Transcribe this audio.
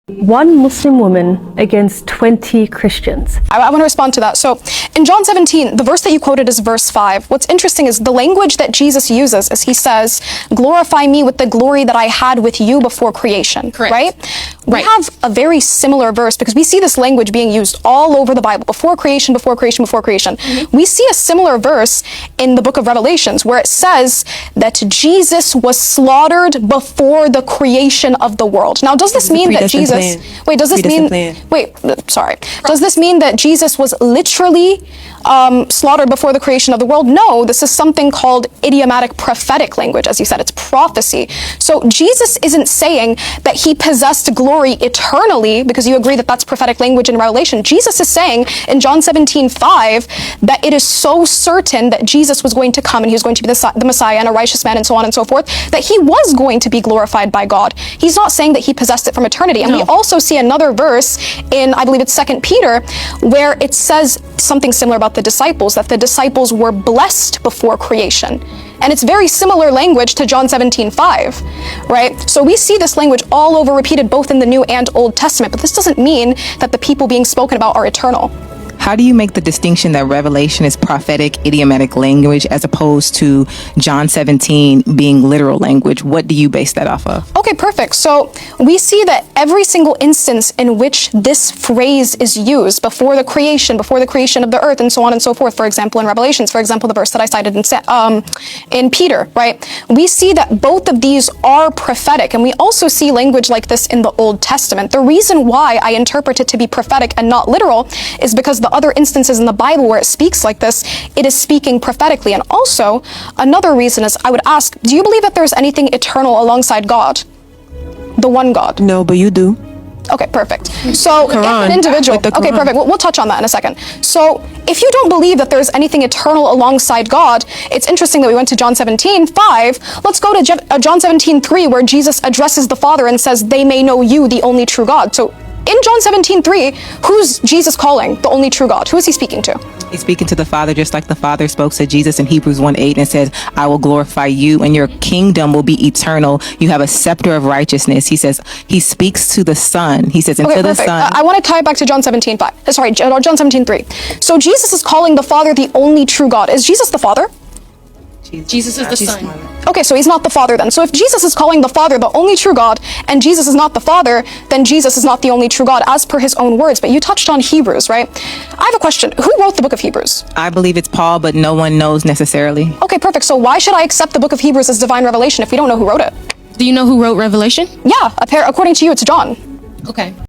One Muslim woman against 20 Christians. I want to respond to that. So in John 17, the verse that you quoted is verse 5. What's interesting is the language that Jesus uses is he says, glorify me with the glory that I had with you before creation. Correct. Right? We have a very similar verse because we see this language being used all over the Bible, before creation, before creation, before creation. We see a similar verse in the book of Revelations where it says that Jesus was slaughtered before the creation of the world. Now, does this mean that Jesus... Wait, does this mean... Does this mean that Jesus was literally slaughtered before the creation of the world? No, this is something called idiomatic prophetic language. As you said, it's prophecy. So Jesus isn't saying that he possessed glory eternally, because you agree that that's prophetic language in Revelation. Jesus is saying in John 17:5 that it is so certain that Jesus was going to come and he was going to be the Messiah and a righteous man and so on and so forth, that he was going to be glorified by God. He's not saying that he possessed it from eternity. And we also see another verse in, I believe it's 2 Peter, where it says something similar about the disciples, that the disciples were blessed before creation. And it's very similar language to John 17:5, right? So we see this language all over repeated both in the New and Old Testament, but this doesn't mean that the people being spoken about are eternal. How do you make the distinction that Revelation is prophetic, idiomatic language as opposed to John 17 being literal language? What do you base that off of? Okay, perfect. So we see that every single instance in which this phrase is used, before the creation of the earth, and so on and so forth, for example, in Revelations, for example, the verse that I cited in Peter, right? We see that both of these are prophetic, and we also see language like this in the Old Testament. The reason why I interpret it to be prophetic and not literal is because the other instances in the Bible where it speaks like this, it is speaking prophetically. And also, another reason is, I would ask, do you believe that there's anything eternal alongside God? The one God? No, but you do. Okay, perfect. So if an individual, okay, perfect. We'll touch on that in a second. So if you don't believe that there's anything eternal alongside God, it's interesting that we went to John 17:5. Let's go to John 17:3, where Jesus addresses the Father and says, they may know you, the only true God. So in John 17:3, who's Jesus calling the only true God? Who is he speaking to? He's speaking to the Father, just like the Father spoke to Jesus in Hebrews 1:8 and says, I will glorify you and your kingdom will be eternal. You have a scepter of righteousness. He says, he speaks to the Son. He says, until the Son. I want to tie it back to John 17:5. Sorry, John 17:3. So Jesus is calling the Father the only true God. Is Jesus the Father? Jesus is the Son. Okay, so he's not the Father then. So if Jesus is calling the Father the only true God, and Jesus is not the Father, then Jesus is not the only true God, as per his own words. But you touched on Hebrews, right? I have a question. Who wrote the book of Hebrews? I believe it's Paul, but no one knows necessarily. Okay, perfect. So why should I accept the book of Hebrews as divine revelation if we don't know who wrote it? Do you know who wrote Revelation? Yeah, according to you, it's John. Okay.